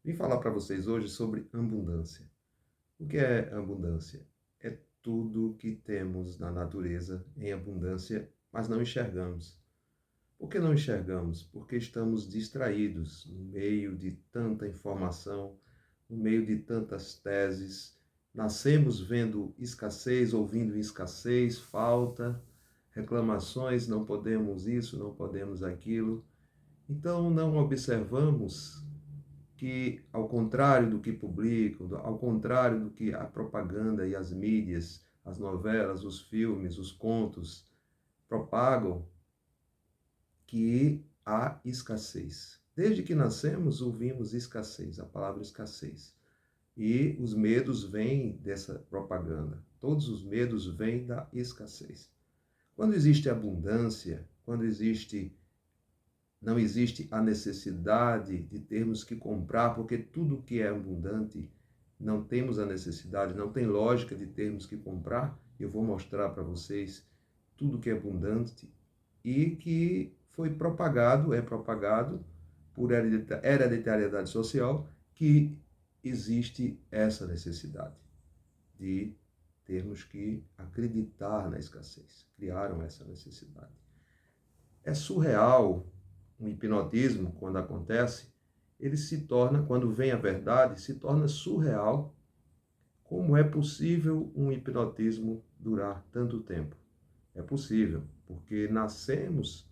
Vim falar para vocês hoje sobre abundância. O que é abundância? É tudo que temos na natureza em abundância, mas não enxergamos. Por que não enxergamos? Porque estamos distraídos no meio de tanta informação, no meio de tantas teses. Nascemos vendo escassez, ouvindo escassez, falta, reclamações, não podemos isso, não podemos aquilo. Então não observamos que, ao contrário do que publicam, ao contrário do que a propaganda e as mídias, as novelas, os filmes, os contos propagam, que há escassez. Desde que nascemos, ouvimos escassez, a palavra escassez. E os medos vêm dessa propaganda. Todos os medos vêm da escassez. Quando existe abundância, quando não existe a necessidade de termos que comprar, porque tudo que é abundante não temos a necessidade, não tem lógica de termos que comprar. Eu vou mostrar para vocês tudo que é abundante e que foi propagado, é propagado por hereditariedade social, que existe essa necessidade de termos que acreditar na escassez. Criaram essa necessidade. É surreal um hipnotismo, quando acontece, ele se torna, quando vem a verdade, se torna surreal. Como é possível um hipnotismo durar tanto tempo? É possível, porque nascemos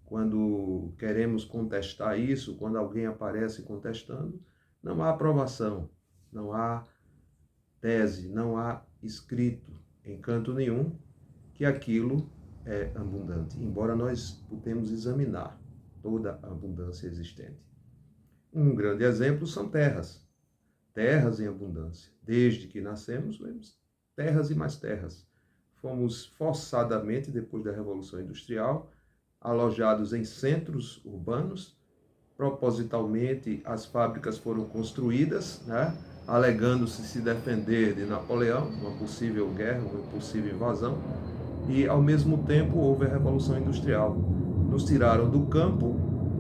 quando queremos contestar isso, quando alguém aparece contestando, não há aprovação, não há tese, não há escrito em canto nenhum que aquilo é abundante, embora nós podemos examinar toda a abundância existente. Um grande exemplo são terras. Terras em abundância. Desde que nascemos, vemos terras e mais terras. Fomos forçadamente, depois da Revolução Industrial, alojados em centros urbanos. Propositalmente, as fábricas foram construídas, né, alegando-se se defender de Napoleão, uma possível guerra, uma possível invasão, e, ao mesmo tempo, houve a Revolução Industrial. Nos tiraram do campo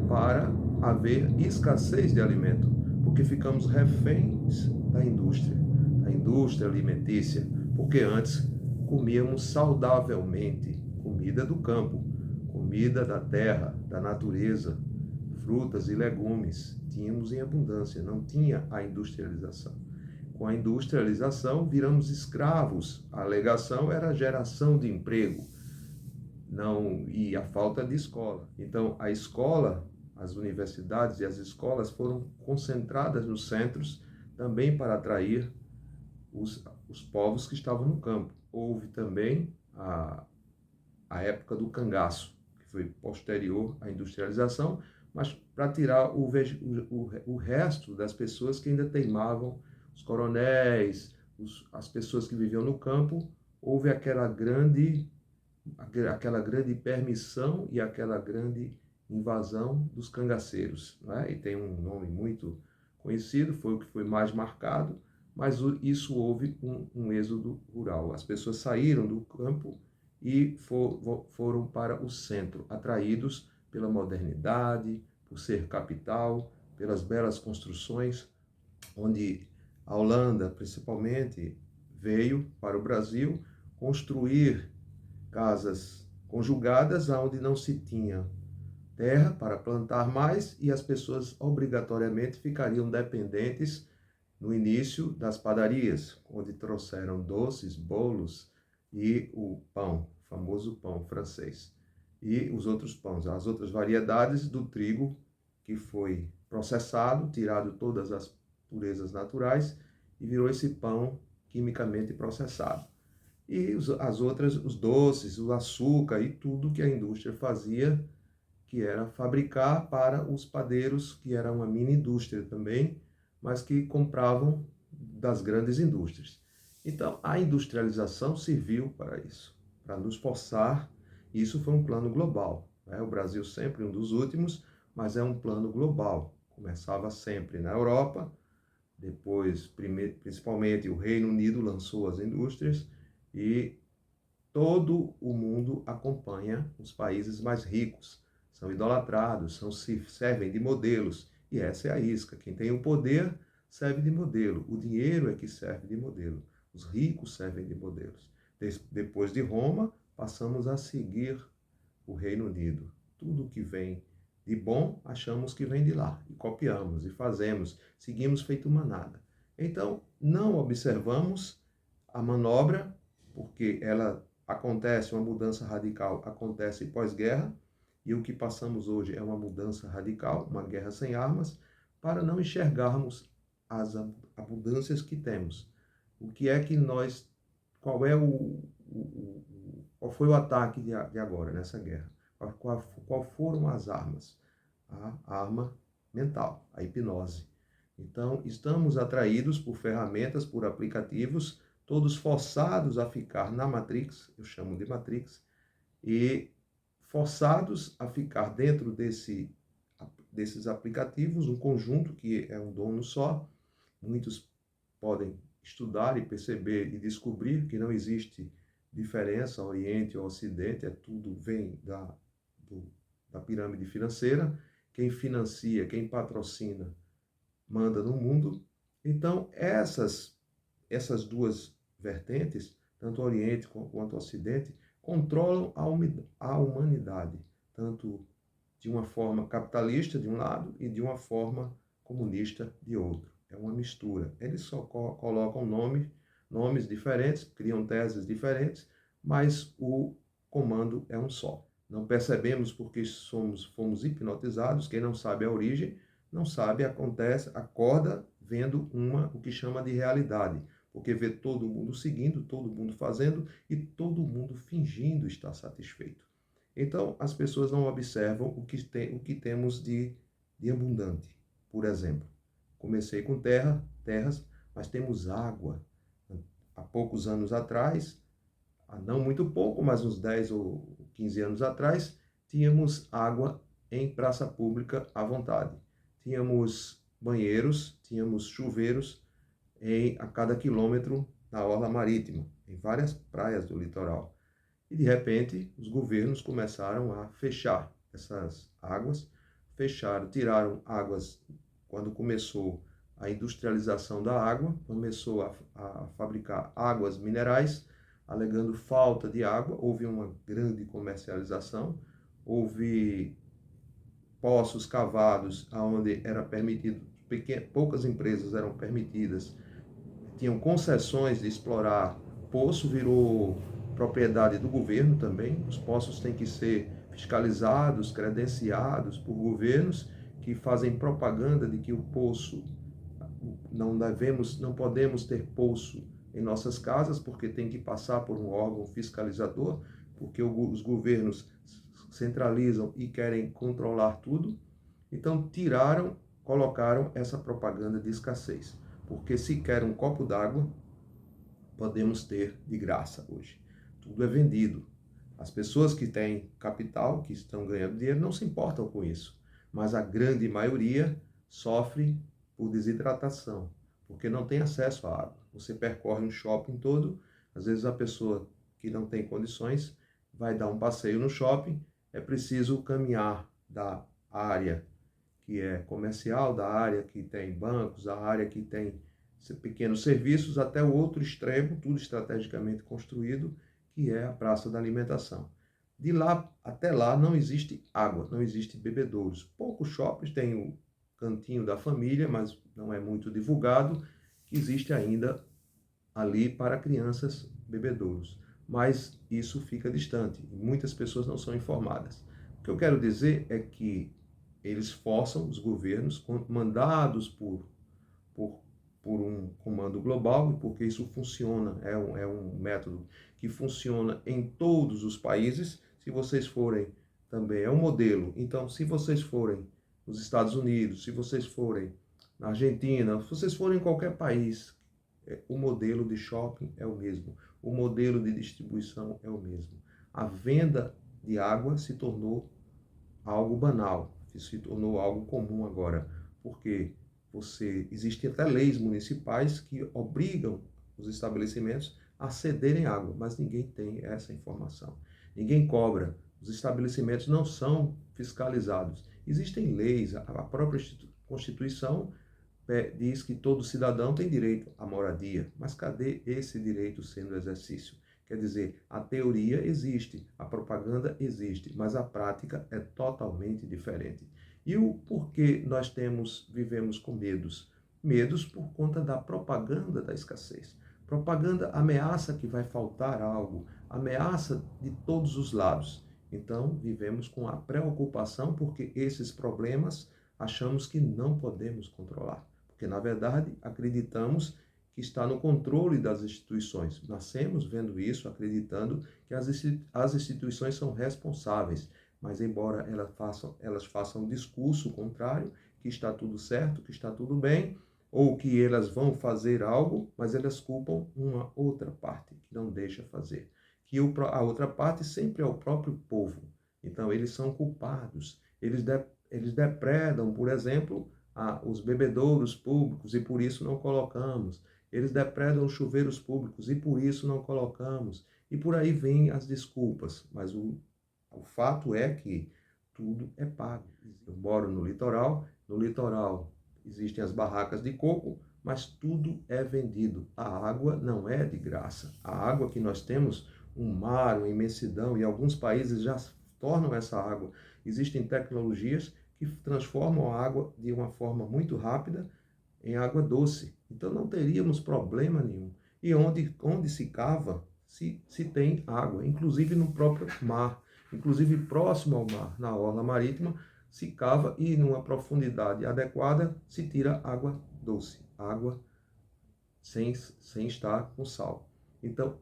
para haver escassez de alimento, porque ficamos reféns da indústria alimentícia, porque antes comíamos saudavelmente comida do campo, comida da terra, da natureza, frutas e legumes. Tínhamos em abundância, não tinha a industrialização. Com a industrialização, viramos escravos. A alegação era a geração de emprego, não, e a falta de escola. Então, a escola, as universidades e as escolas foram concentradas nos centros também para atrair os povos que estavam no campo. Houve também a época do cangaço, que foi posterior à industrialização, mas para tirar o resto das pessoas que ainda teimavam, os coronéis, as pessoas que viviam no campo, houve aquela grande permissão e aquela grande invasão dos cangaceiros. Não é? E tem um nome muito conhecido, foi o que foi mais marcado, mas isso houve um êxodo rural. As pessoas saíram do campo e foram para o centro, atraídos pela modernidade, por ser capital, pelas belas construções, onde a Holanda, principalmente, veio para o Brasil construir casas conjugadas onde não se tinha terra para plantar mais e as pessoas obrigatoriamente ficariam dependentes no início das padarias, onde trouxeram doces, bolos e o pão, o famoso pão francês. E os outros pães, as outras variedades do trigo que foi processado, tirado todas as purezas naturais e virou esse pão quimicamente processado. E as outras, os doces, o açúcar e tudo que a indústria fazia, que era fabricar para os padeiros, que era uma mini indústria também, mas que compravam das grandes indústrias. Então, a industrialização serviu para isso, para nos forçar. Isso foi um plano global. Né? O Brasil sempre um dos últimos, mas é um plano global. Começava sempre na Europa, depois, principalmente, o Reino Unido lançou as indústrias e todo o mundo acompanha os países mais ricos. São idolatrados, se servem de modelos. E essa é a isca. Quem tem o poder serve de modelo. O dinheiro é que serve de modelo. Os ricos servem de modelos. Depois de Roma, passamos a seguir o Reino Unido. Tudo que vem de bom, achamos que vem de lá. E copiamos, e fazemos, seguimos feito manada. Então, não observamos a manobra, porque ela acontece, uma mudança radical acontece pós-guerra, e o que passamos hoje é uma mudança radical, uma guerra sem armas, para não enxergarmos as abundâncias que temos. O que é que nós, qual é qual foi o ataque de agora, nessa guerra? Qual foram as armas? A arma mental, a hipnose. Então, estamos atraídos por ferramentas, por aplicativos, todos forçados a ficar na Matrix, eu chamo de Matrix, e forçados a ficar dentro desses aplicativos, um conjunto que é um dono só. Muitos podem estudar e perceber e descobrir que não existe diferença Oriente ou Ocidente, tudo vem da pirâmide financeira. Quem financia, quem patrocina, manda no mundo. Então, essas duas vertentes, tanto o Oriente quanto o Ocidente, controlam a humanidade, tanto de uma forma capitalista de um lado e de uma forma comunista de outro. É uma mistura. Eles só colocam nomes diferentes, criam teses diferentes, mas o comando é um só. Não percebemos porque fomos hipnotizados. Quem não sabe a origem, não sabe, acorda vendo o que chama de realidade, porque vê todo mundo seguindo, todo mundo fazendo e todo mundo fingindo estar satisfeito. Então, as pessoas não observam o que temos de abundante. Por exemplo, comecei com terras, mas temos água. Há poucos anos atrás, não muito pouco, mas uns 10 ou 15 anos atrás, tínhamos água em praça pública à vontade. Tínhamos banheiros, tínhamos chuveiros a cada quilômetro na orla marítima, em várias praias do litoral. E, de repente, os governos começaram a fechar essas águas, tiraram águas quando começou a industrialização da água, começou a fabricar águas minerais, alegando falta de água. Houve uma grande comercialização, houve poços cavados onde era permitido, poucas empresas eram permitidas, tinham concessões de explorar. Poço virou propriedade do governo também. Os poços têm que ser fiscalizados, credenciados por governos que fazem propaganda de que o poço não podemos ter poço em nossas casas porque tem que passar por um órgão fiscalizador, porque os governos centralizam e querem controlar tudo. Então colocaram essa propaganda de escassez, porque se quer um copo d'água, podemos ter de graça hoje. Tudo é vendido. As pessoas que têm capital, que estão ganhando dinheiro, não se importam com isso. Mas a grande maioria sofre por desidratação, porque não tem acesso à água. Você percorre um shopping todo, às vezes a pessoa que não tem condições vai dar um passeio no shopping, é preciso caminhar da área que é comercial, da área que tem bancos, da área que tem pequenos serviços, até o outro extremo, tudo estrategicamente construído, que é a praça da alimentação. De lá até lá não existe água, não existe bebedouros. Poucos shoppings têm o cantinho da família, mas não é muito divulgado, que existe ainda ali para crianças bebedouros. Mas isso fica distante e muitas pessoas não são informadas. O que eu quero dizer é que eles forçam os governos, mandados por um comando global, e porque isso funciona, é um método que funciona em todos os países. Se vocês forem também, é um modelo. Então, se vocês forem nos Estados Unidos, se vocês forem na Argentina, se vocês forem em qualquer país, o modelo de shopping é o mesmo, o modelo de distribuição é o mesmo. A venda de água se tornou algo banal, se tornou algo comum agora, porque existem até leis municipais que obrigam os estabelecimentos a cederem água, mas ninguém tem essa informação. Ninguém cobra, os estabelecimentos não são fiscalizados. Existem leis, a própria Constituição diz que todo cidadão tem direito à moradia, mas cadê esse direito sendo exercício? Quer dizer, a teoria existe, a propaganda existe, mas a prática é totalmente diferente. E o porquê nós vivemos com medos? Medos por conta da propaganda da escassez. Propaganda ameaça que vai faltar algo, ameaça de todos os lados. Então, vivemos com a preocupação porque esses problemas achamos que não podemos controlar. Porque, na verdade, acreditamos que está no controle das instituições. Nascemos vendo isso, acreditando que as instituições são responsáveis, mas embora elas façam um discurso contrário, que está tudo certo, que está tudo bem, ou que elas vão fazer algo, mas elas culpam uma outra parte, que não deixa fazer. Que a outra parte sempre é o próprio povo. Então, eles são culpados. Eles depredam, por exemplo, os bebedouros públicos e por isso não colocamos. Eles depredam os chuveiros públicos e por isso não colocamos. E por aí vêm as desculpas. Mas o fato é que tudo é pago. Eu moro no litoral existem as barracas de coco, mas tudo é vendido. A água não é de graça. A água que nós temos, um mar, uma imensidão, e alguns países já tornam essa água. Existem tecnologias que transformam a água de uma forma muito rápida em água doce. Então não teríamos problema nenhum. E onde se cava, se tem água, inclusive no próprio mar, inclusive próximo ao mar, na orla marítima, se cava e numa profundidade adequada se tira água doce, água sem estar com sal. Então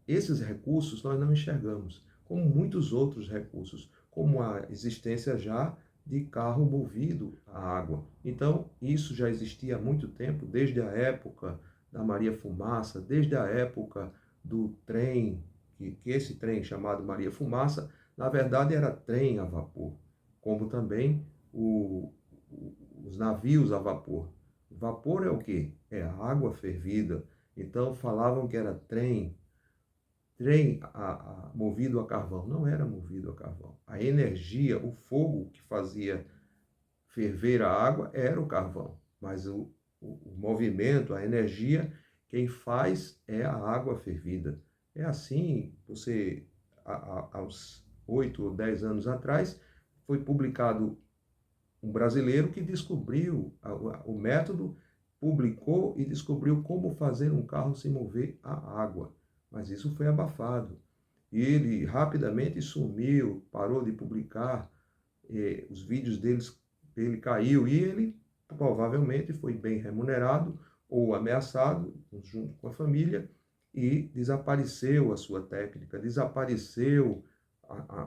esses recursos nós não enxergamos, como muitos outros recursos, como a existência já de carro movido a água. Então, isso já existia há muito tempo, desde a época da Maria Fumaça, desde a época do trem, que esse trem chamado Maria Fumaça, na verdade era trem a vapor, como também os navios a vapor. Vapor é o quê? É a água fervida. Então, falavam que era trem movido a carvão. Não era movido a carvão. A energia, o fogo que fazia ferver a água era o carvão. Mas o movimento, a energia, quem faz é a água fervida. É assim, aos 8 ou 10 anos atrás, foi publicado um brasileiro que descobriu o método, publicou e descobriu como fazer um carro se mover a água. Mas isso foi abafado. E ele rapidamente sumiu, parou de publicar, os vídeos dele caiu e ele provavelmente foi bem remunerado ou ameaçado junto com a família e desapareceu a sua técnica, desapareceu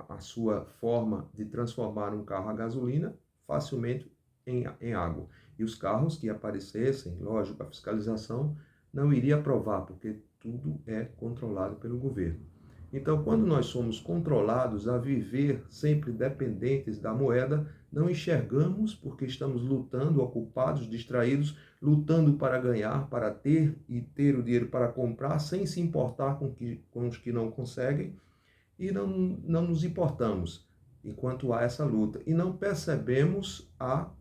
a sua forma de transformar um carro a gasolina facilmente em água. E os carros que aparecessem, lógico, a fiscalização não iria aprovar, porque tudo é controlado pelo governo. Então, quando nós somos controlados a viver sempre dependentes da moeda, não enxergamos porque estamos lutando, ocupados, distraídos, lutando para ganhar, para ter e ter o dinheiro para comprar, sem se importar com os que não conseguem, e não nos importamos enquanto há essa luta. E não percebemos a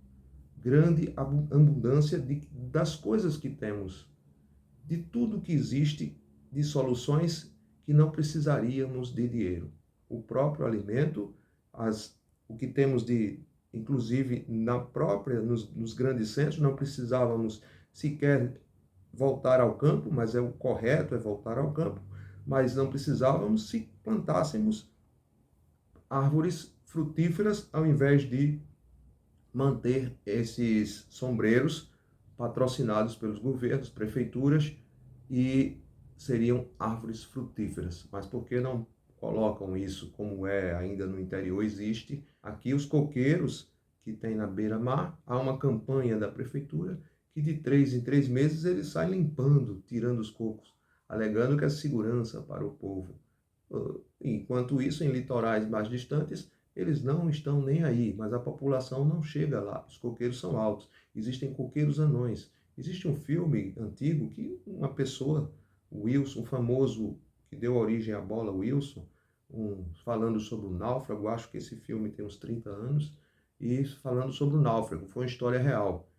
grande abundância das coisas que temos, de tudo que existe, de soluções que não precisaríamos de dinheiro. O próprio alimento, o que temos inclusive nos grandes centros, não precisávamos sequer voltar ao campo, mas o correto é voltar ao campo, mas não precisávamos se plantássemos árvores frutíferas ao invés de manter esses sombreiros patrocinados pelos governos, prefeituras, e seriam árvores frutíferas. Mas por que não colocam isso como ainda no interior existe? Aqui os coqueiros que tem na beira-mar, há uma campanha da prefeitura que de 3 em 3 meses eles saem limpando, tirando os cocos, alegando que é segurança para o povo. Enquanto isso, em litorais mais distantes, eles não estão nem aí, mas a população não chega lá. Os coqueiros são altos. Existem coqueiros anões. Existe um filme antigo que uma pessoa, o Wilson, o famoso que deu origem à bola, Wilson, falando sobre o náufrago, acho que esse filme tem uns 30 anos, e falando sobre o náufrago, foi uma história real.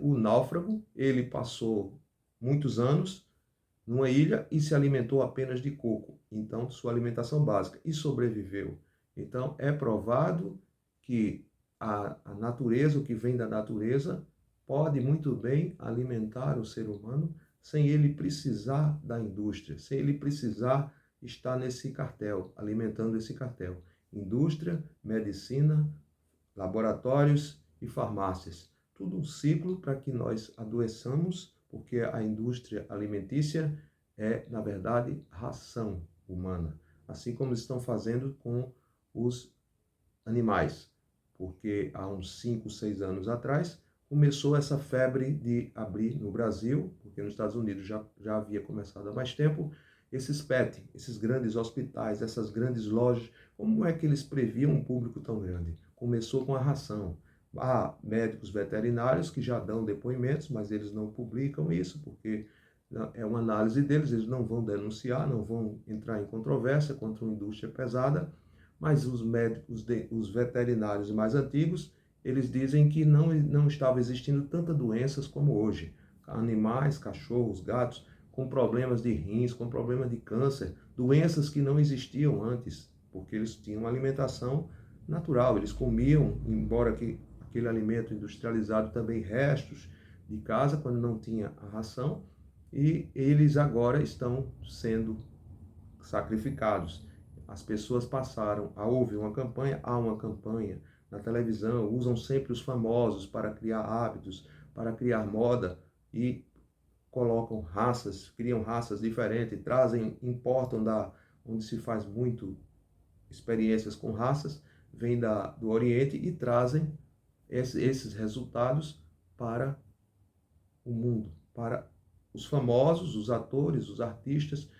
O náufrago, ele passou muitos anos numa ilha e se alimentou apenas de coco, então sua alimentação básica, e sobreviveu. Então é provado que a natureza, o que vem da natureza, pode muito bem alimentar o ser humano sem ele precisar da indústria, sem ele precisar estar nesse cartel, alimentando esse cartel. Indústria, medicina, laboratórios e farmácias. Tudo um ciclo para que nós adoeçamos, porque a indústria alimentícia é, na verdade, ração humana, assim como estão fazendo com os animais, porque há uns 5, 6 anos atrás começou essa febre de abrir no Brasil, porque nos Estados Unidos já havia começado há mais tempo, esses PET, esses grandes hospitais, essas grandes lojas. Como é que eles previam um público tão grande? Começou com a ração. Há médicos veterinários que já dão depoimentos, mas eles não publicam isso, porque é uma análise deles, eles não vão denunciar, não vão entrar em controvérsia contra uma indústria pesada, mas os médicos, os veterinários mais antigos, eles dizem que não estava existindo tantas doenças como hoje. Animais, cachorros, gatos, com problemas de rins, com problemas de câncer, doenças que não existiam antes, porque eles tinham uma alimentação natural, eles comiam, embora que aquele alimento industrializado também restos de casa, quando não tinha a ração, e eles agora estão sendo sacrificados. As pessoas passaram a ouvir uma campanha, há uma campanha na televisão, usam sempre os famosos para criar hábitos, para criar moda e colocam raças, criam raças diferentes, trazem, importam onde se faz muito experiências com raças, vêm do Oriente e trazem esses resultados para o mundo, para os famosos, os atores, os artistas,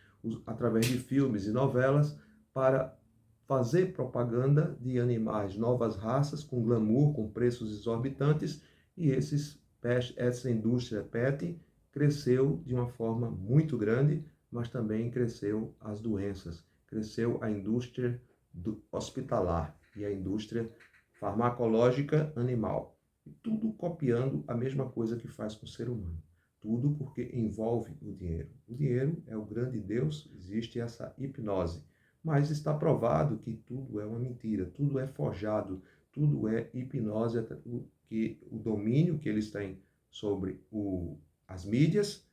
através de filmes e novelas, para fazer propaganda de animais, novas raças, com glamour, com preços exorbitantes, e essa indústria PET cresceu de uma forma muito grande, mas também cresceu as doenças, cresceu a indústria hospitalar e a indústria farmacológica animal. E tudo copiando a mesma coisa que faz com o ser humano. Tudo porque envolve o dinheiro. O dinheiro é o grande Deus, existe essa hipnose. Mas está provado que tudo é uma mentira, tudo é forjado, tudo é hipnose, que o domínio que eles têm sobre as mídias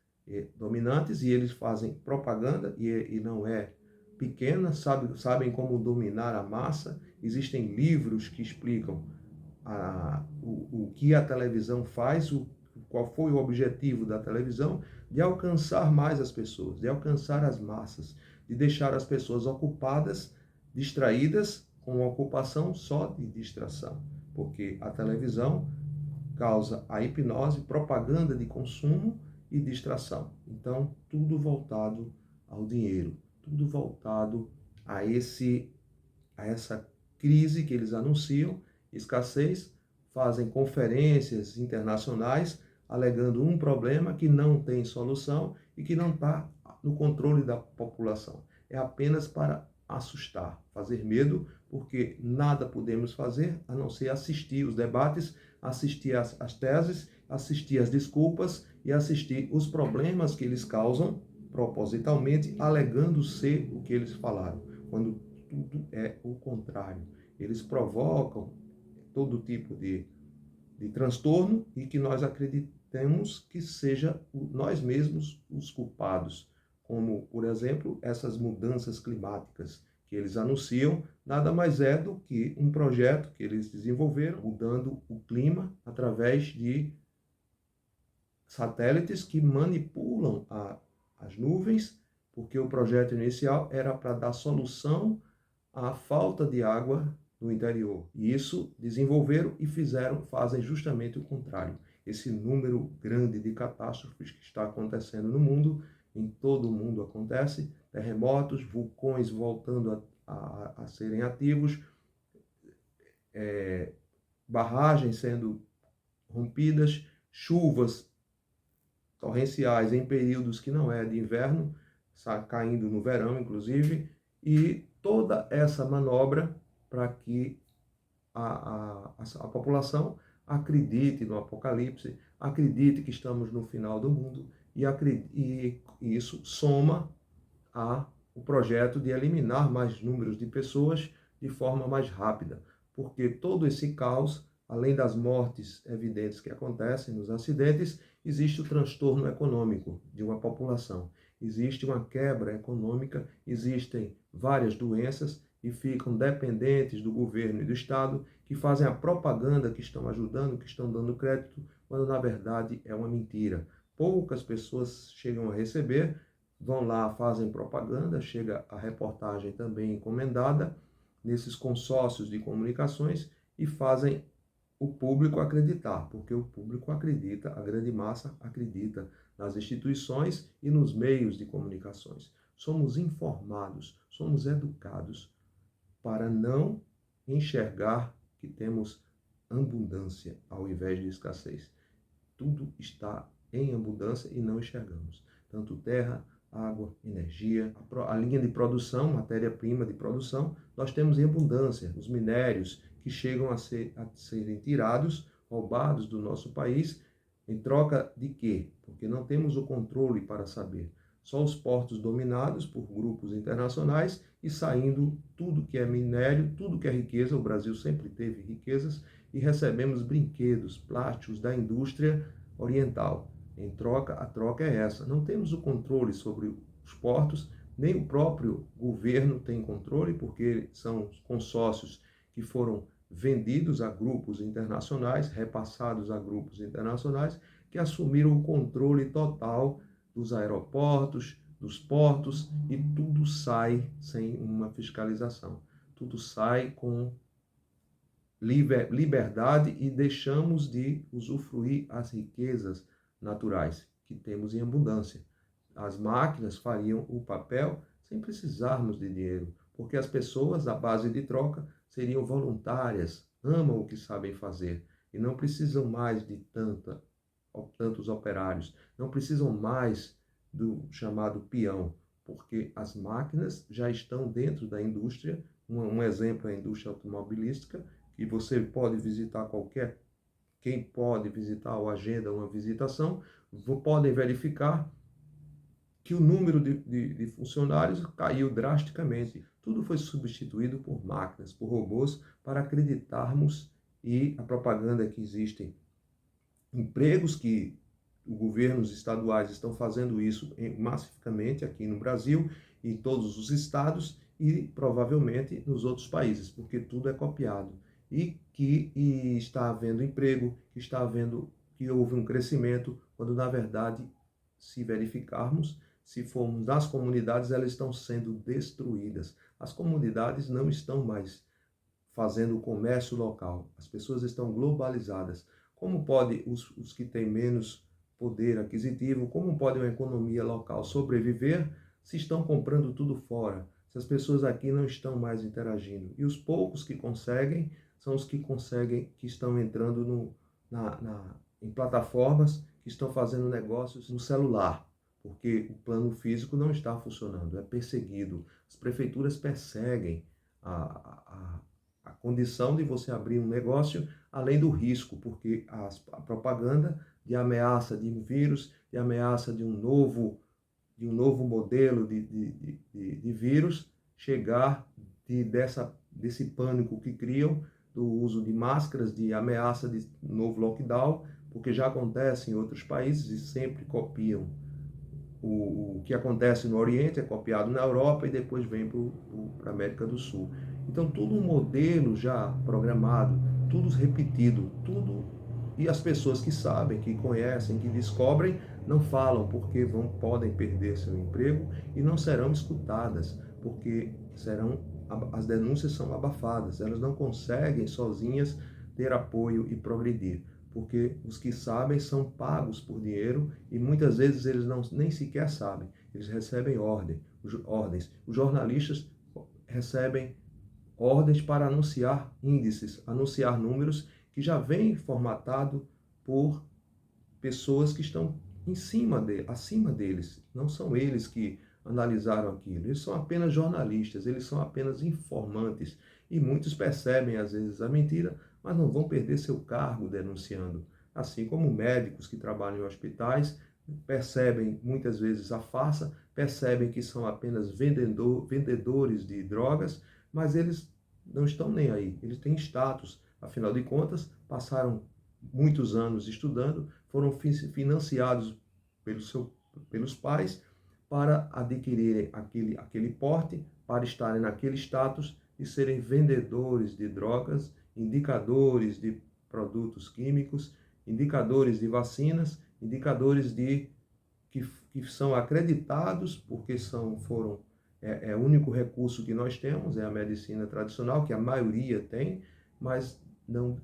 dominantes, e eles fazem propaganda, e não é pequena, sabem como dominar a massa. Existem livros que explicam o que a televisão faz, qual foi o objetivo da televisão, de alcançar mais as pessoas, de alcançar as massas, de deixar as pessoas ocupadas, distraídas, com uma ocupação só de distração. Porque a televisão causa a hipnose, propaganda de consumo e distração. Então, tudo voltado ao dinheiro, tudo voltado a essa crise que eles anunciam, escassez, fazem conferências internacionais alegando um problema que não tem solução e que não está no controle da população. É apenas para assustar, fazer medo, porque nada podemos fazer a não ser assistir os debates, assistir as teses, assistir as desculpas e assistir os problemas que eles causam propositalmente, alegando ser o que eles falaram, quando tudo é o contrário. Eles provocam todo tipo de transtorno e que nós acreditemos que seja nós mesmos os culpados, como, por exemplo, essas mudanças climáticas que eles anunciam, nada mais é do que um projeto que eles desenvolveram, mudando o clima através de satélites que manipulam as nuvens, porque o projeto inicial era para dar solução à falta de água no interior. E isso desenvolveram e fazem justamente o contrário. Esse número grande de catástrofes que está acontecendo no mundo, em todo o mundo acontece, terremotos, vulcões voltando a serem ativos, barragens sendo rompidas, chuvas torrenciais em períodos que não é de inverno, caindo no verão, inclusive, e toda essa manobra para que a população acredite no apocalipse, acredite que estamos no final do mundo e isso soma o projeto de eliminar mais números de pessoas de forma mais rápida, porque todo esse caos, além das mortes evidentes que acontecem nos acidentes, existe o transtorno econômico de uma população, existe uma quebra econômica, existem várias doenças e ficam dependentes do governo e do Estado, que fazem a propaganda que estão ajudando, que estão dando crédito, quando na verdade é uma mentira. Poucas pessoas chegam a receber, vão lá, fazem propaganda, chega a reportagem também encomendada nesses consórcios de comunicações e fazem o público acreditar, porque o público acredita, a grande massa acredita nas instituições e nos meios de comunicações. Somos informados, somos educados para não enxergar que temos abundância ao invés de escassez. Tudo está em abundância e não enxergamos. Tanto terra, água, energia, a linha de produção, matéria-prima de produção, nós temos em abundância. Os minérios que chegam a serem tirados, roubados do nosso país, em troca de quê? Porque não temos o controle para saber. Só os portos dominados por grupos internacionais e saindo tudo que é minério, tudo que é riqueza. O Brasil sempre teve riquezas e recebemos brinquedos, plásticos da indústria oriental. Em troca, a troca é essa. Não temos o controle sobre os portos, nem o próprio governo tem controle, porque são consórcios que foram vendidos a grupos internacionais, repassados a grupos internacionais, que assumiram o controle total dos aeroportos, dos portos, e tudo sai sem uma fiscalização. Tudo sai com liberdade e deixamos de usufruir as riquezas naturais que temos em abundância. As máquinas fariam o papel sem precisarmos de dinheiro, porque as pessoas, à base de troca, seriam voluntárias, amam o que sabem fazer e não precisam mais de tantos operários, não precisam mais do chamado peão, porque as máquinas já estão dentro da indústria. Um exemplo é a indústria automobilística, e você pode visitar quem pode visitar ou agenda uma visitação, podem verificar que o número de funcionários caiu drasticamente. Tudo foi substituído por máquinas, por robôs, para acreditarmos, e a propaganda é que existem empregos que os governos estaduais estão fazendo isso massificamente aqui no Brasil, em todos os estados e provavelmente nos outros países, porque tudo é copiado. E está havendo emprego, que houve um crescimento, quando na verdade, se verificarmos, se formos nas comunidades, elas estão sendo destruídas. As comunidades não estão mais fazendo o comércio local, as pessoas estão globalizadas. Como pode os que têm menos poder aquisitivo, como pode uma economia local sobreviver se estão comprando tudo fora? Se as pessoas aqui não estão mais interagindo. E os poucos que conseguem são os que conseguem, que estão entrando em plataformas, que estão fazendo negócios no celular, porque o plano físico não está funcionando, é perseguido. As prefeituras perseguem a condição de você abrir um negócio, além do risco, porque a propaganda de ameaça de um vírus, de ameaça de um novo modelo de vírus, chegar desse pânico que criam, do uso de máscaras, de ameaça de novo lockdown, porque já acontece em outros países e sempre copiam. O que acontece no Oriente é copiado na Europa e depois vem para a América do Sul. Então, tudo um modelo já programado, tudo repetido, tudo. E as pessoas que sabem, que conhecem, que descobrem, não falam, porque podem perder seu emprego e não serão escutadas, porque as denúncias são abafadas, elas não conseguem sozinhas ter apoio e progredir, porque os que sabem são pagos por dinheiro e muitas vezes eles nem sequer sabem, eles recebem ordens. Os jornalistas recebem ordens para anunciar índices, anunciar números que já vêm formatado por pessoas que estão acima deles. Não são eles que analisaram aquilo. Eles são apenas jornalistas, eles são apenas informantes. E muitos percebem, às vezes, a mentira, mas não vão perder seu cargo denunciando. Assim como médicos que trabalham em hospitais percebem muitas vezes a farsa, percebem que são apenas vendedores de drogas, mas eles não estão nem aí. Eles têm status, afinal de contas, passaram muitos anos estudando, foram financiados pelos pais para adquirirem aquele porte, para estarem naquele status e serem vendedores de drogas, indicadores de produtos químicos, indicadores de vacinas, indicadores que são acreditados porque é o único recurso que nós temos, é a medicina tradicional, que a maioria tem, mas não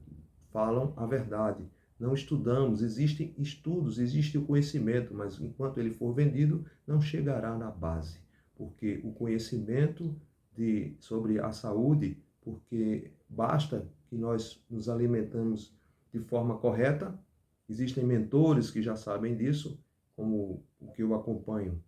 falam a verdade. Não estudamos, existem estudos, existe o conhecimento, mas enquanto ele for vendido, não chegará na base, porque o conhecimento sobre a saúde, porque basta que nós nos alimentamos de forma correta, existem mentores que já sabem disso, como o que eu acompanho,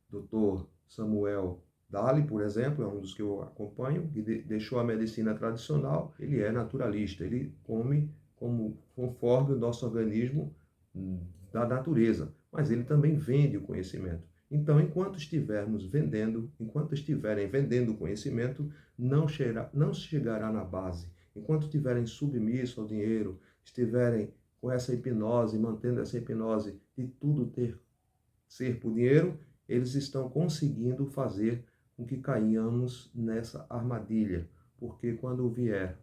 Dr. Samuel Dali, por exemplo, é um dos que eu acompanho, que deixou a medicina tradicional, ele é naturalista, ele come conforme o nosso organismo da natureza, mas ele também vende o conhecimento. Então, enquanto estiverem vendendo o conhecimento, não chegará na base. Enquanto estiverem submissos ao dinheiro, estiverem com essa hipnose, mantendo essa hipnose de tudo ser por dinheiro, eles estão conseguindo fazer com que caiamos nessa armadilha. Porque quando vier,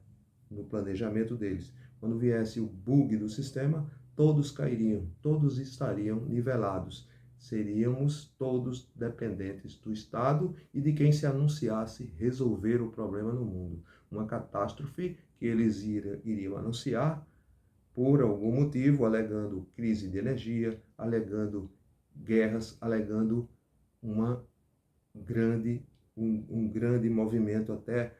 no planejamento deles, quando viesse o bug do sistema, todos cairiam, todos estariam nivelados. Seríamos todos dependentes do Estado e de quem se anunciasse resolver o problema no mundo. Uma catástrofe que eles iriam anunciar por algum motivo, alegando crise de energia, alegando guerras, alegando uma um grande movimento até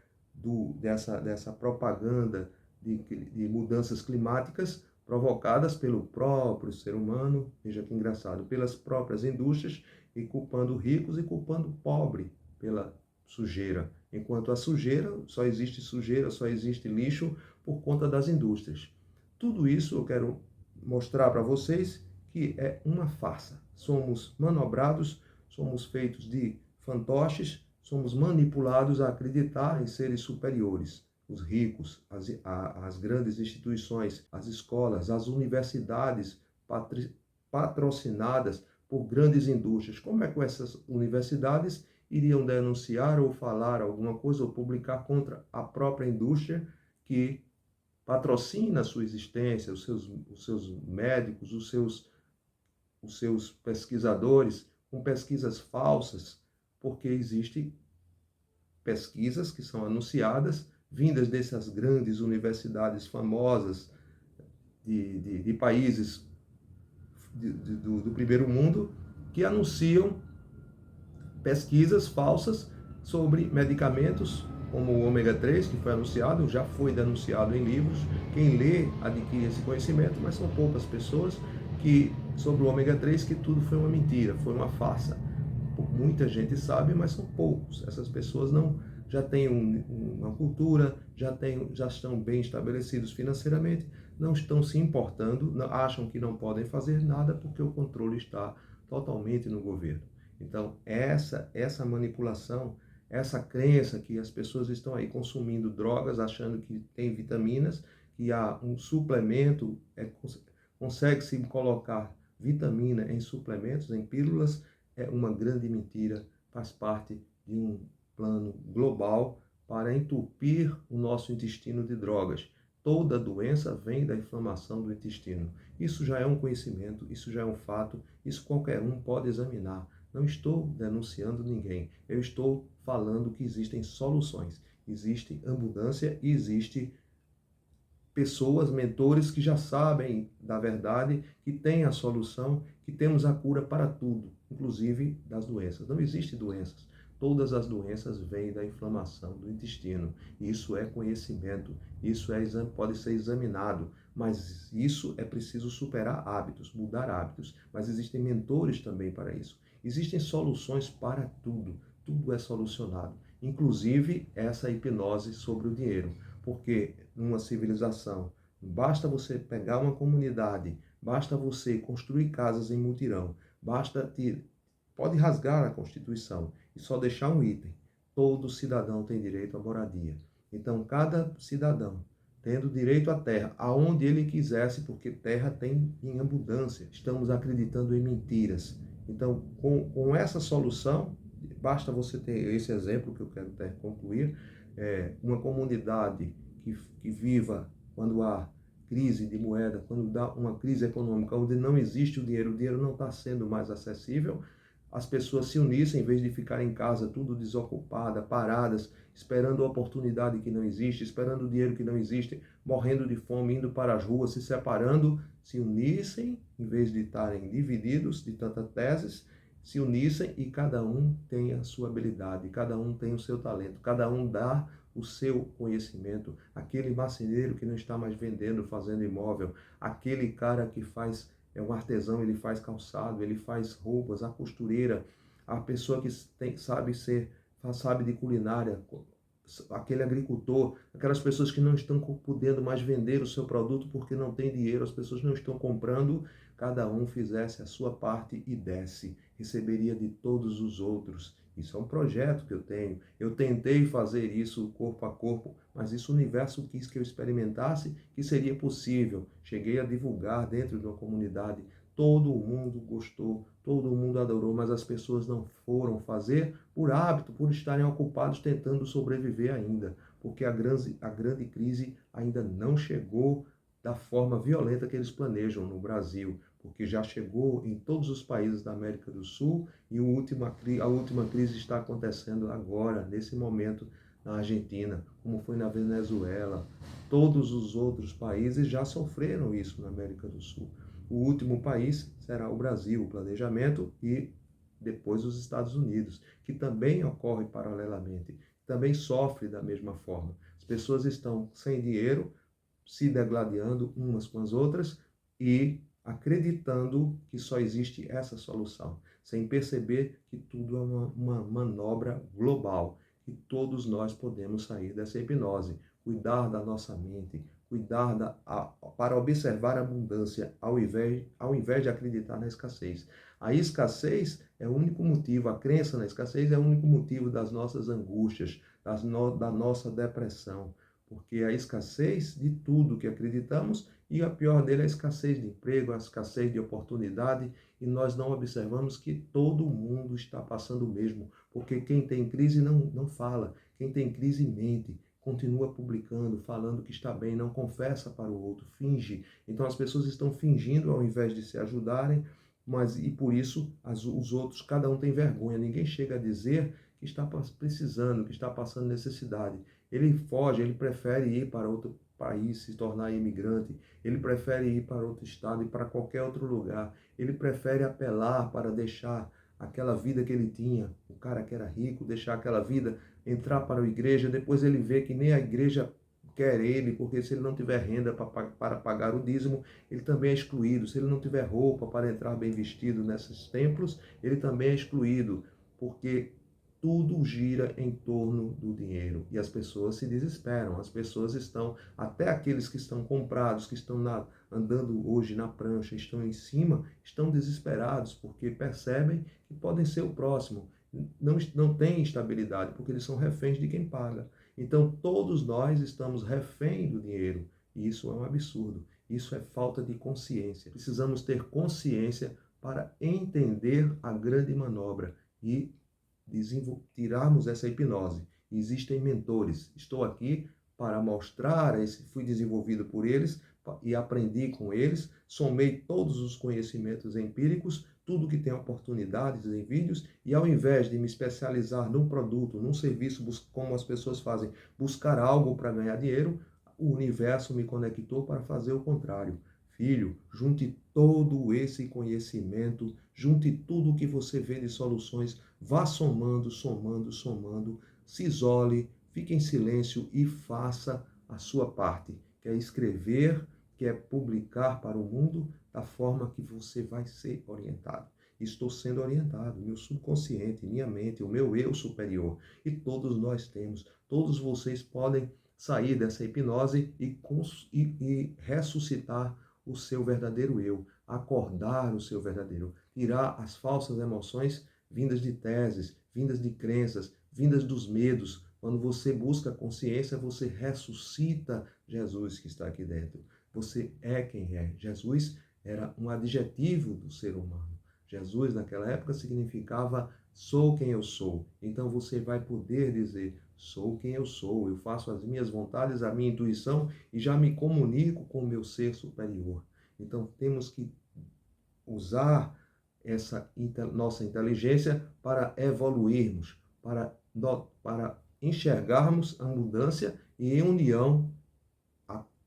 dessa propaganda de mudanças climáticas provocadas pelo próprio ser humano, veja que engraçado, pelas próprias indústrias, e culpando ricos e culpando o pobre pela sujeira. Enquanto a sujeira, só existe lixo por conta das indústrias. Tudo isso eu quero mostrar para vocês que é uma farsa. Somos manobrados, somos feitos de fantoches, somos manipulados a acreditar em seres superiores. Os ricos, as grandes instituições, as escolas, as universidades patrocinadas por grandes indústrias. Como é que essas universidades iriam denunciar ou falar alguma coisa ou publicar contra a própria indústria que patrocina a sua existência, os seus médicos, os seus pesquisadores, com pesquisas falsas, porque existem pesquisas que são anunciadas, vindas dessas grandes universidades famosas de países do primeiro mundo, que anunciam pesquisas falsas sobre medicamentos, como o ômega 3, que foi anunciado, já foi denunciado em livros. Quem lê adquire esse conhecimento, mas são poucas pessoas que sobre o ômega 3 que tudo foi uma mentira, foi uma farsa. Muita gente sabe, mas são poucos. Essas pessoas já têm uma cultura, já estão bem estabelecidos financeiramente, não estão se importando, acham que não podem fazer nada porque o controle está totalmente no governo. Então, essa manipulação, essa crença que as pessoas estão aí consumindo drogas, achando que tem vitaminas, que há um suplemento, consegue-se colocar vitamina em suplementos, em pílulas, é uma grande mentira, faz parte de um plano global para entupir o nosso intestino de drogas. Toda doença vem da inflamação do intestino. Isso já é um conhecimento, isso já é um fato, isso qualquer um pode examinar. Não estou denunciando ninguém, eu estou falando que existem soluções, existe abundância e existe pessoas, mentores que já sabem da verdade, que têm a solução, que temos a cura para tudo, inclusive das doenças. Não existem doenças. Todas as doenças vêm da inflamação do intestino. Isso é conhecimento, pode ser examinado, mas isso é preciso superar hábitos, mudar hábitos. Mas existem mentores também para isso. Existem soluções para tudo. Tudo é solucionado. inclusive essa hipnose sobre o dinheiro. Porque numa civilização, basta você pegar uma comunidade, basta você construir casas em mutirão, pode rasgar a Constituição e só deixar um item. Todo cidadão tem direito à moradia. Então, cada cidadão tendo direito à terra, aonde ele quisesse, porque terra tem em abundância. Estamos acreditando em mentiras. Então, com essa solução, basta você ter esse exemplo que eu quero até concluir, uma comunidade que viva quando há crise de moeda, quando dá uma crise econômica, onde não existe o dinheiro não está sendo mais acessível, as pessoas se unissem, em vez de ficar em casa tudo desocupada, paradas, esperando a oportunidade que não existe, esperando o dinheiro que não existe, morrendo de fome, indo para as ruas, se separando, se unissem, em vez de estarem divididos de tantas teses, se unissem e cada um tem a sua habilidade, cada um tem o seu talento, cada um dá o seu conhecimento. Aquele marceneiro que não está mais vendendo, fazendo imóvel, aquele cara que faz é um artesão, ele faz calçado, ele faz roupas, a costureira, a pessoa que sabe de culinária, aquele agricultor, aquelas pessoas que não estão podendo mais vender o seu produto porque não tem dinheiro, as pessoas não estão comprando, cada um fizesse a sua parte e desse, receberia de todos os outros. Isso é um projeto que eu tenho. Eu tentei fazer isso corpo a corpo, mas isso o universo quis que eu experimentasse, que seria possível. Cheguei a divulgar dentro de uma comunidade. Todo mundo gostou, todo mundo adorou, mas as pessoas não foram fazer por hábito, por estarem ocupados tentando sobreviver ainda, porque a grande crise ainda não chegou da forma violenta que eles planejam no Brasil, porque já chegou em todos os países da América do Sul e a última crise está acontecendo agora, nesse momento, na Argentina, como foi na Venezuela. Todos os outros países já sofreram isso na América do Sul. O último país será o Brasil, o planejamento, e depois os Estados Unidos, que também ocorre paralelamente, também sofre da mesma forma. As pessoas estão sem dinheiro, se degladiando umas com as outras e acreditando que só existe essa solução, sem perceber que tudo é uma manobra global, que todos nós podemos sair dessa hipnose, cuidar da nossa mente, para observar a abundância, ao invés de acreditar na escassez. A escassez é o único motivo, a crença na escassez é o único motivo das nossas angústias, da nossa depressão, porque a escassez de tudo que acreditamos, e a pior dele é a escassez de emprego, a escassez de oportunidade, e nós não observamos que todo mundo está passando o mesmo, porque quem tem crise não fala, quem tem crise mente, continua publicando, falando que está bem, não confessa para o outro, finge. Então as pessoas estão fingindo ao invés de se ajudarem, e por isso os outros, cada um tem vergonha, ninguém chega a dizer que está precisando, que está passando necessidade. Ele foge, ele prefere ir para outro país, se tornar imigrante, ele prefere ir para outro estado e para qualquer outro lugar, ele prefere apelar para deixar aquela vida que ele tinha, o cara que era rico, deixar aquela vida, entrar para a igreja, depois ele vê que nem a igreja quer ele, porque se ele não tiver renda para pagar o dízimo, ele também é excluído. Se ele não tiver roupa para entrar bem vestido nesses templos, ele também é excluído, porque tudo gira em torno do dinheiro e as pessoas se desesperam. As pessoas estão, até aqueles que estão comprados, que estão andando hoje na prancha, estão em cima, estão desesperados porque percebem que podem ser o próximo. Não tem estabilidade porque eles são reféns de quem paga. Então todos nós estamos refém do dinheiro e isso é um absurdo. Isso é falta de consciência. Precisamos ter consciência para entender a grande manobra e tirarmos essa hipnose. Existem mentores. Estou aqui para mostrar, fui desenvolvido por eles e aprendi com eles, somei todos os conhecimentos empíricos, tudo que tem oportunidades em vídeos, e ao invés de me especializar num produto, num serviço, como as pessoas fazem, buscar algo para ganhar dinheiro, o universo me conectou para fazer o contrário. Filho, junte todo esse conhecimento, junte tudo o que você vê de soluções, vá somando, somando, somando, se isole, fique em silêncio e faça a sua parte, que é escrever, que é publicar para o mundo da forma que você vai ser orientado. Estou sendo orientado, meu subconsciente, minha mente, o meu eu superior. E todos nós temos, todos vocês podem sair dessa hipnose e ressuscitar o seu verdadeiro eu, acordar o seu verdadeiro, tirar as falsas emoções vindas de teses, vindas de crenças, vindas dos medos. Quando você busca a consciência, você ressuscita Jesus que está aqui dentro. Você é quem é. Jesus era um adjetivo do ser humano. Jesus, naquela época, significava sou quem eu sou. Então você vai poder dizer sou quem eu sou. Eu faço as minhas vontades, a minha intuição e já me comunico com o meu ser superior. Então temos que usar essa nossa inteligência para evoluirmos, para enxergarmos a mudança e em união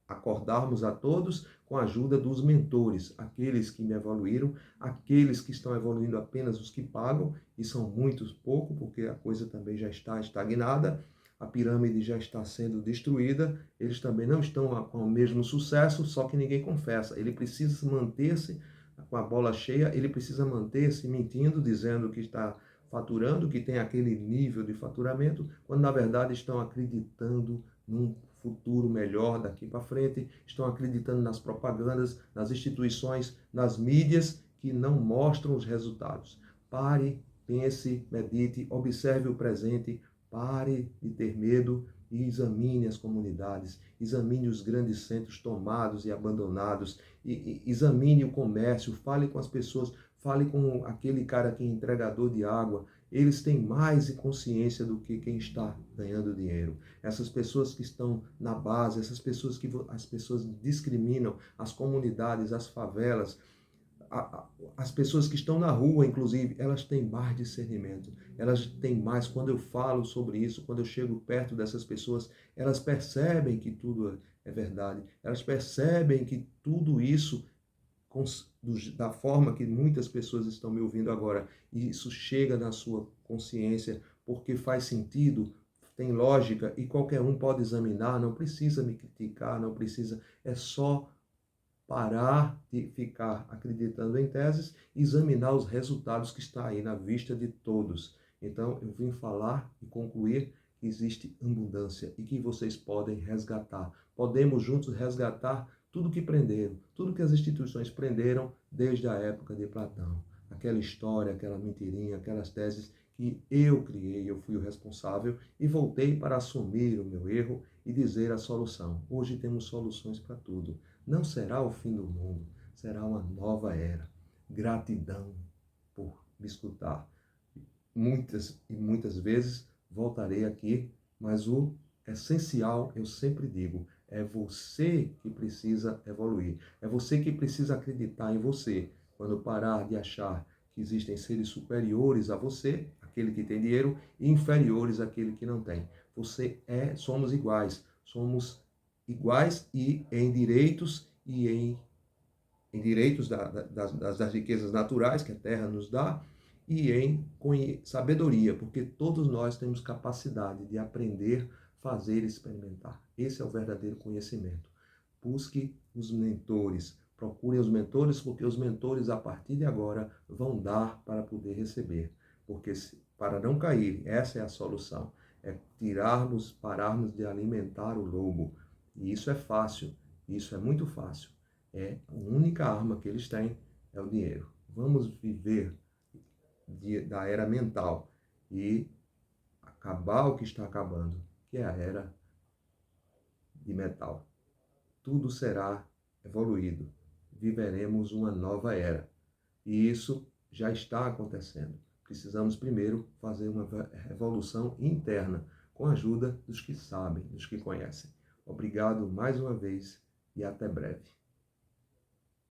acordarmos a todos com a ajuda dos mentores, aqueles que me evoluíram, aqueles que estão evoluindo apenas os que pagam, e são muitos pouco, porque a coisa também já está estagnada, a pirâmide já está sendo destruída, eles também não estão com o mesmo sucesso, só que ninguém confessa. Ele precisa manter-se com a bola cheia, ele precisa manter-se mentindo, dizendo que está faturando, que tem aquele nível de faturamento, quando na verdade estão acreditando num futuro melhor daqui para frente, estão acreditando nas propagandas, nas instituições, nas mídias que não mostram os resultados. Pare, pense, medite, observe o presente, pare de ter medo e examine as comunidades, examine os grandes centros tomados e abandonados, e examine o comércio, fale com as pessoas, fale com aquele cara que é entregador de água. Eles têm mais consciência do que quem está ganhando dinheiro. Essas pessoas que estão na base, essas pessoas que as pessoas discriminam, as comunidades, as favelas, as pessoas que estão na rua, inclusive, elas têm mais discernimento, elas têm mais. Quando eu falo sobre isso, quando eu chego perto dessas pessoas, elas percebem que tudo é verdade, elas percebem que tudo isso, da forma que muitas pessoas estão me ouvindo agora, isso chega na sua consciência, porque faz sentido, tem lógica, e qualquer um pode examinar, não precisa me criticar, não precisa, é só parar de ficar acreditando em teses e examinar os resultados que está aí na vista de todos. Então, eu vim falar e concluir que existe abundância e que vocês podem resgatar. Podemos juntos resgatar tudo que prenderam, tudo que as instituições prenderam desde a época de Platão. Aquela história, aquela mentirinha, aquelas teses que eu criei, eu fui o responsável e voltei para assumir o meu erro e dizer a solução. Hoje temos soluções para tudo. Não será o fim do mundo, será uma nova era. Gratidão por me escutar. Muitas e muitas vezes voltarei aqui, mas o essencial, eu sempre digo, é você que precisa evoluir. É você que precisa acreditar em você. Quando parar de achar que existem seres superiores a você, aquele que tem dinheiro, e inferiores àquele que não tem. Somos iguais e em direitos em direitos das riquezas naturais que a terra nos dá e em sabedoria, porque todos nós temos capacidade de aprender, fazer e experimentar. Esse é o verdadeiro conhecimento. Busque os mentores, procurem os mentores, porque os mentores, a partir de agora, vão dar para poder receber. Porque para não cair, essa é a solução. É pararmos de alimentar o lobo. E isso é fácil, isso é muito fácil. A única arma que eles têm é o dinheiro. Vamos viver da era mental e acabar o que está acabando, que é a era de metal. Tudo será evoluído. Viveremos uma nova era. E isso já está acontecendo. Precisamos primeiro fazer uma revolução interna, com a ajuda dos que sabem, dos que conhecem. Obrigado mais uma vez e até breve.